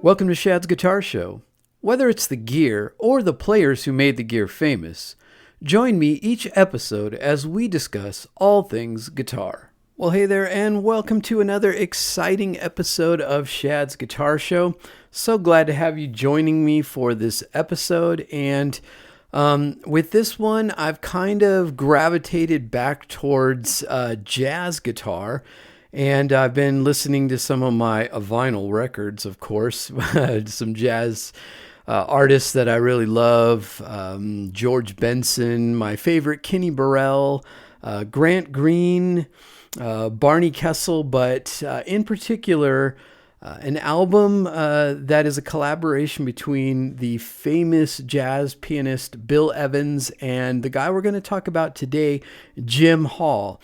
Welcome to Shad's Guitar Show. Whether it's the gear or the players who made the gear famous, join me each episode as we discuss all things guitar. Well, hey there, and welcome to another exciting episode of Shad's Guitar Show. So glad to have you joining me for this episode, and with this one, I've kind of gravitated back towards jazz guitar. And I've been listening to some of my vinyl records, of course, some jazz artists that I really love, George Benson, my favorite Kenny Burrell, Grant Green, Barney Kessel, but in particular, an album that is a collaboration between the famous jazz pianist Bill Evans and the guy we're going to talk about today, Jim Hall.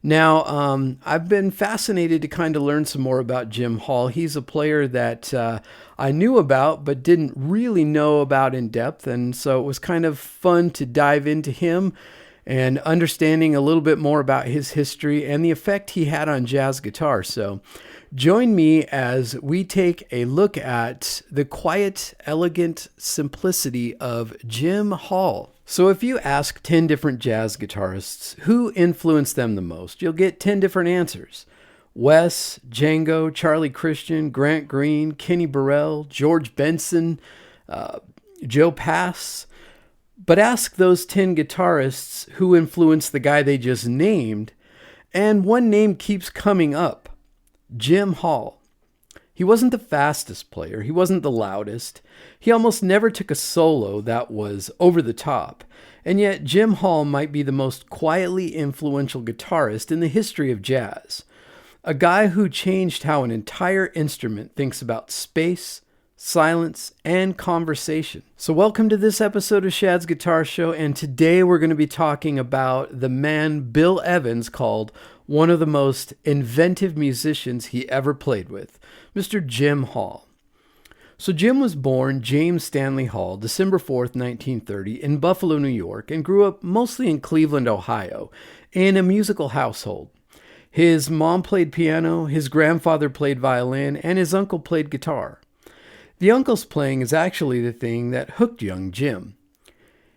Now, I've been fascinated to kind of learn some more about Jim Hall. He's a player that I knew about but didn't really know about in depth, and so it was kind of fun to dive into him and understanding a little bit more about his history and the effect he had on jazz guitar. So join me as we take a look at the quiet, elegant simplicity of Jim Hall. So if you ask 10 different jazz guitarists who influenced them the most, you'll get 10 different answers. Wes, Django, Charlie Christian, Grant Green, Kenny Burrell, George Benson, Joe Pass. But ask those 10 guitarists who influenced the guy they just named, and one name keeps coming up: Jim Hall. He wasn't the fastest player. He wasn't the loudest. He almost never took a solo that was over the top. And yet Jim Hall might be the most quietly influential guitarist in the history of jazz. A guy who changed how an entire instrument thinks about space, silence, and conversation. So welcome to this episode of Shad's Guitar Show, and today we're going to be talking about the man Bill Evans called one of the most inventive musicians he ever played with, Mr. Jim Hall. So Jim was born James Stanley Hall, December 4th, 1930, in Buffalo, New York, and grew up mostly in Cleveland, Ohio, in a musical household. His mom played piano, his grandfather played violin, and his uncle played guitar. The uncle's playing is actually the thing that hooked young Jim.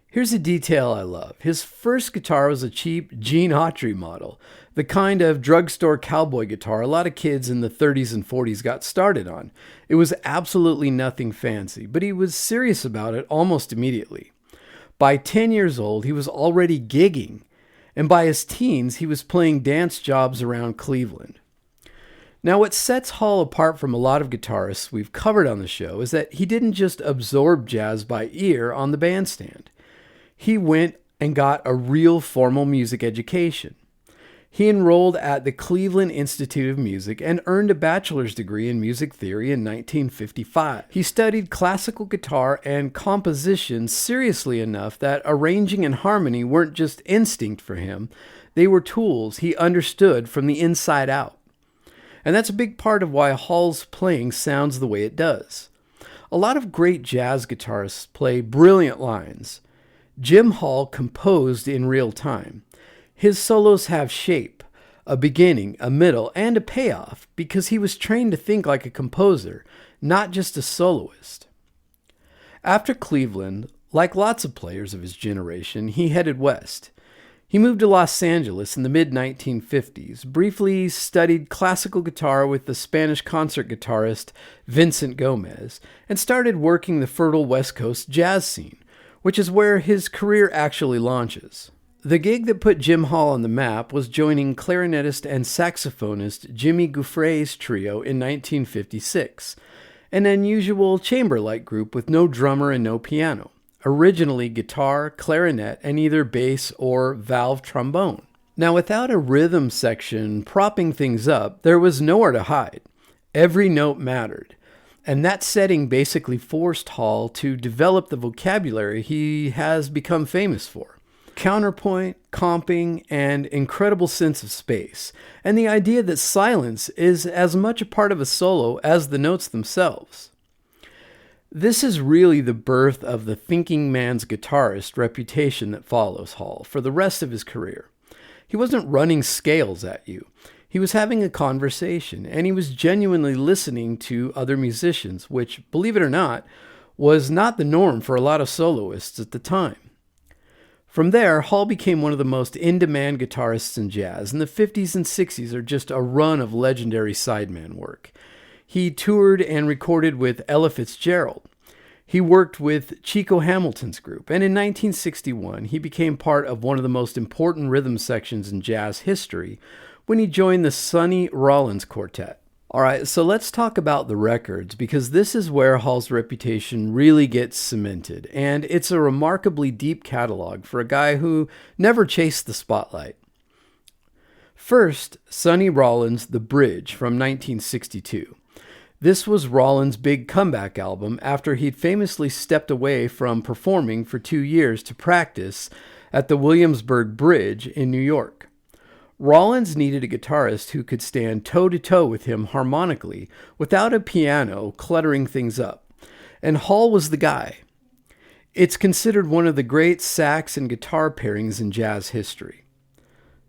Here's a detail I love. His first guitar was a cheap Gene Autry model, the kind of drugstore cowboy guitar a lot of kids in the 30s and 40s got started on. It was absolutely nothing fancy, but he was serious about it almost immediately. By 10 years old, he was already gigging, and by his teens, he was playing dance jobs around Cleveland. Now, what sets Hall apart from a lot of guitarists we've covered on the show is that he didn't just absorb jazz by ear on the bandstand. He went and got a real formal music education. He enrolled at the Cleveland Institute of Music and earned a bachelor's degree in music theory in 1955. He studied classical guitar and composition seriously enough that arranging and harmony weren't just instinct for him, they were tools he understood from the inside out. And that's a big part of why Hall's playing sounds the way it does. A lot of great jazz guitarists play brilliant lines. Jim Hall composed in real time. His solos have shape, a beginning, a middle, and a payoff because he was trained to think like a composer, not just a soloist. After Cleveland, like lots of players of his generation, he headed west. He moved to Los Angeles in the mid-1950s, briefly studied classical guitar with the Spanish concert guitarist Vincent Gomez, and started working the fertile West Coast jazz scene, which is where his career actually launches. The gig that put Jim Hall on the map was joining clarinetist and saxophonist Jimmy Gouffre's trio in 1956, an unusual chamber-like group with no drummer and no piano. Originally guitar, clarinet, and either bass or valve trombone. Now, without a rhythm section propping things up, there was nowhere to hide. Every note mattered. And that setting basically forced Hall to develop the vocabulary he has become famous for. Counterpoint, comping, and incredible sense of space. And the idea that silence is as much a part of a solo as the notes themselves. This is really the birth of the thinking man's guitarist reputation that follows Hall for the rest of his career. He wasn't running scales at you. He He was having a conversation, and he was genuinely listening to other musicians, which, believe it or not, was not the norm for a lot of soloists at the time. From there, Hall became one of the most in-demand guitarists in jazz, and the 50s and 60s are just a run of legendary sideman work. He toured and recorded with Ella Fitzgerald. He worked with Chico Hamilton's group, and in 1961, he became part of one of the most important rhythm sections in jazz history when he joined the Sonny Rollins Quartet. All right, so let's talk about the records, because this is where Hall's reputation really gets cemented, and it's a remarkably deep catalog for a guy who never chased the spotlight. First, Sonny Rollins' The Bridge from 1962. This was Rollins' big comeback album after he'd famously stepped away from performing for 2 years to practice at the Williamsburg Bridge in New York. Rollins needed a guitarist who could stand toe-to-toe with him harmonically without a piano cluttering things up, and Hall was the guy. It's considered one of the great sax and guitar pairings in jazz history.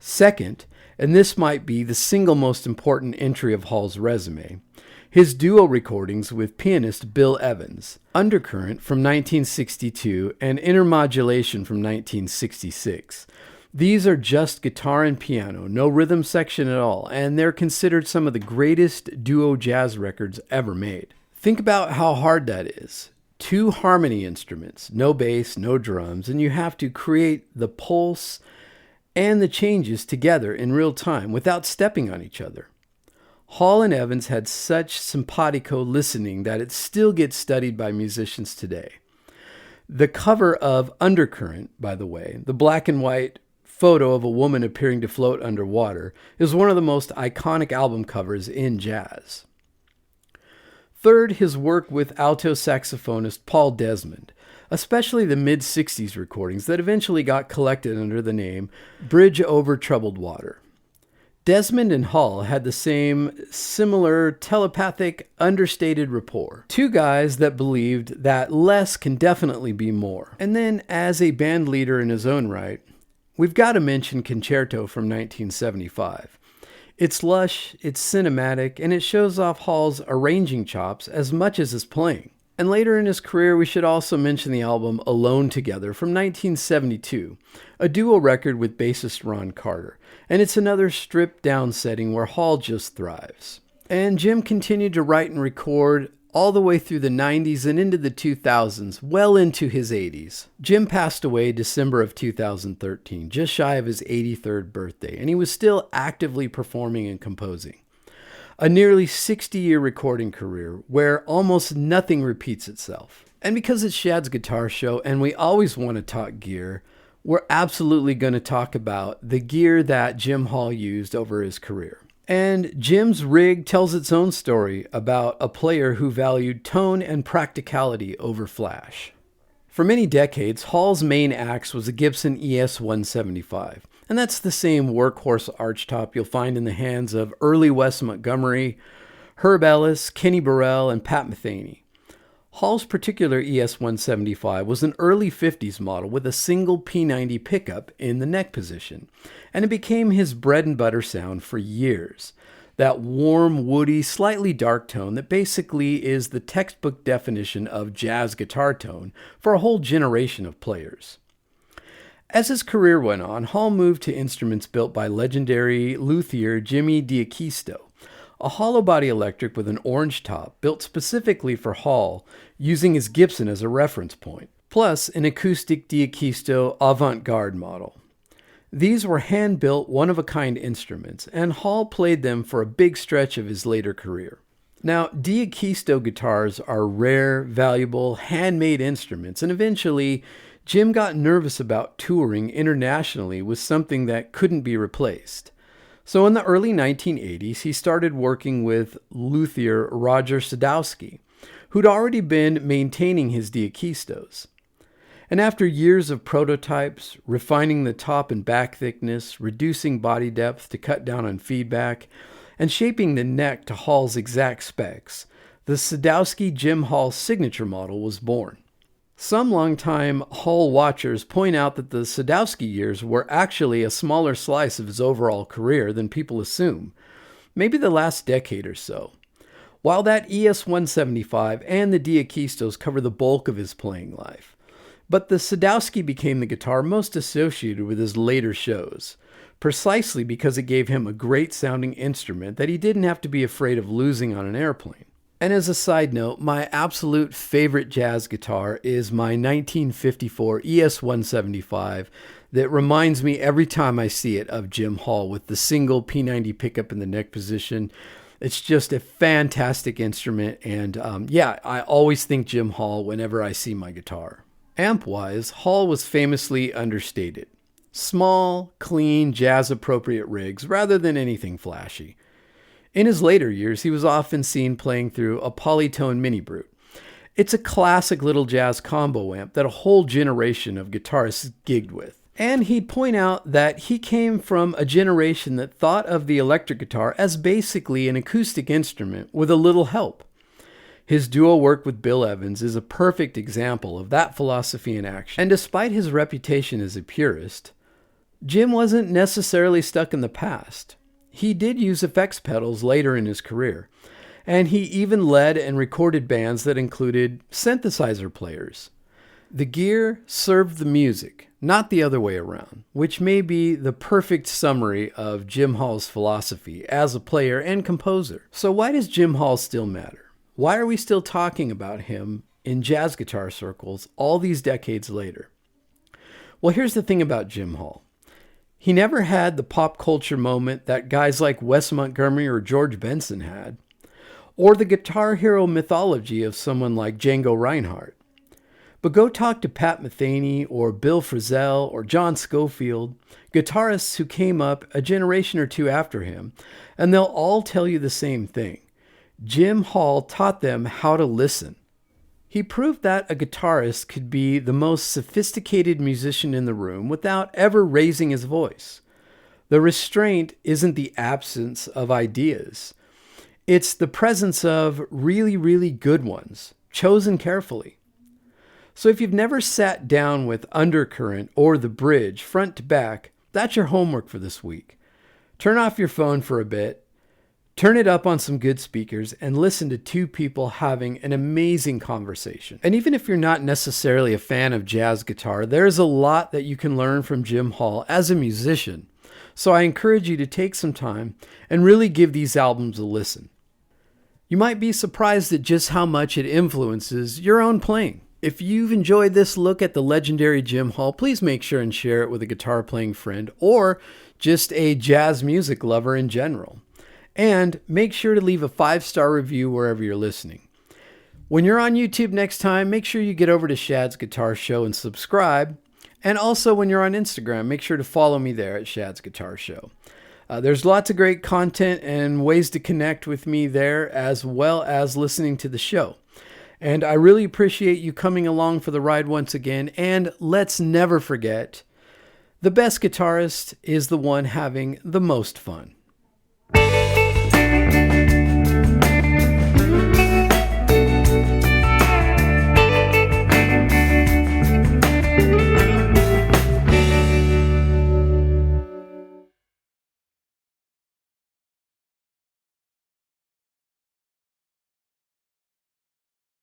Second, and this might be the single most important entry of Hall's resume, his duo recordings with pianist Bill Evans, Undercurrent from 1962 and Intermodulation from 1966. These are just guitar and piano, no rhythm section at all, and they're considered some of the greatest duo jazz records ever made. Think about how hard that is. 2 harmony instruments, no bass, no drums, and you have to create the pulse and the changes together in real time without stepping on each other. Hall and Evans had such simpatico listening that it still gets studied by musicians today. The cover of Undercurrent, by the way, the black and white photo of a woman appearing to float underwater, is one of the most iconic album covers in jazz. Third, his work with alto saxophonist Paul Desmond, especially the mid-60s recordings that eventually got collected under the name Bridge Over Troubled Water. Desmond and Hall had the same similar telepathic, understated rapport. 2 guys that believed that less can definitely be more. And then, as a band leader in his own right, we've got to mention Concerto from 1975. It's lush, it's cinematic, and it shows off Hall's arranging chops as much as his playing. And later in his career, we should also mention the album Alone Together from 1972, a duo record with bassist Ron Carter. And it's another stripped-down setting where Hall just thrives. And Jim continued to write and record all the way through the 90s and into the 2000s, well into his 80s. Jim passed away December of 2013, just shy of his 83rd birthday, and he was still actively performing and composing. A nearly 60-year recording career where almost nothing repeats itself. And because it's Shad's Guitar Show and we always want to talk gear, we're absolutely going to talk about the gear that Jim Hall used over his career. And Jim's rig tells its own story about a player who valued tone and practicality over flash. For many decades, Hall's main axe was a Gibson ES-175, and that's the same workhorse archtop you'll find in the hands of early Wes Montgomery, Herb Ellis, Kenny Burrell, and Pat Metheny. Hall's particular ES-175 was an early 50s model with a single P90 pickup in the neck position, and it became his bread and butter sound for years. That warm, woody, slightly dark tone that basically is the textbook definition of jazz guitar tone for a whole generation of players. As his career went on, Hall moved to instruments built by legendary luthier Jimmy D'Acquisto, a hollow body electric with an orange top built specifically for Hall, using his Gibson as a reference point, plus an acoustic D'Acquisto avant-garde model. These were hand-built, one-of-a-kind instruments, and Hall played them for a big stretch of his later career. Now, D'Acquisto guitars are rare, valuable, handmade instruments, and eventually, Jim got nervous about touring internationally with something that couldn't be replaced. So in the early 1980s, he started working with luthier Roger Sadowski, who'd already been maintaining his D'Acquistos. And after years of prototypes, refining the top and back thickness, reducing body depth to cut down on feedback, and shaping the neck to Hall's exact specs, the Sadowski Jim Hall signature model was born. Some longtime Hall watchers point out that the Sadowski years were actually a smaller slice of his overall career than people assume. maybe the last decade or so. While that ES-175 and the Diakistos cover the bulk of his playing life. But the Sadowski became the guitar most associated with his later shows, precisely because it gave him a great sounding instrument that he didn't have to be afraid of losing on an airplane. And as a side note, my absolute favorite jazz guitar is my 1954 ES-175 that reminds me every time I see it of Jim Hall with the single P90 pickup in the neck position. It's just a fantastic instrument, and I always think Jim Hall whenever I see my guitar. Amp-wise, Hall was famously understated. Small, clean, jazz-appropriate rigs rather than anything flashy. In his later years, he was often seen playing through a Polytone Mini Brute. It's a classic little jazz combo amp that a whole generation of guitarists gigged with. And he'd point out that he came from a generation that thought of the electric guitar as basically an acoustic instrument with a little help. His duo work with Bill Evans is a perfect example of that philosophy in action. And despite his reputation as a purist, Jim wasn't necessarily stuck in the past. He did use effects pedals later in his career, and he even led and recorded bands that included synthesizer players. The gear served the music, not the other way around, which may be the perfect summary of Jim Hall's philosophy as a player and composer. So why does Jim Hall still matter? Why are we still talking about him in jazz guitar circles all these decades later? Well, here's the thing about Jim Hall. He never had the pop culture moment that guys like Wes Montgomery or George Benson had, or the guitar hero mythology of someone like Django Reinhardt. But go talk to Pat Metheny or Bill Frisell or John Schofield, guitarists who came up a generation or two after him, and they'll all tell you the same thing. Jim Hall taught them how to listen. He proved that a guitarist could be the most sophisticated musician in the room without ever raising his voice. The restraint isn't the absence of ideas. It's the presence of really, really good ones, chosen carefully. So if you've never sat down with Undercurrent or The Bridge front to back, that's your homework for this week. Turn off your phone for a bit, turn it up on some good speakers, and listen to two people having an amazing conversation. And even if you're not necessarily a fan of jazz guitar, there's a lot that you can learn from Jim Hall as a musician. So I encourage you to take some time and really give these albums a listen. You might be surprised at just how much it influences your own playing. If you've enjoyed this look at the legendary Jim Hall, please make sure and share it with a guitar playing friend or just a jazz music lover in general. And make sure to leave a 5-star review wherever you're listening. When you're on YouTube next time, make sure you get over to Shad's Guitar Show and subscribe. And also when you're on Instagram, make sure to follow me there at Shad's Guitar Show. There's lots of great content and ways to connect with me there, as well as listening to the show. And I really appreciate you coming along for the ride once again. And let's never forget, the best guitarist is the one having the most fun.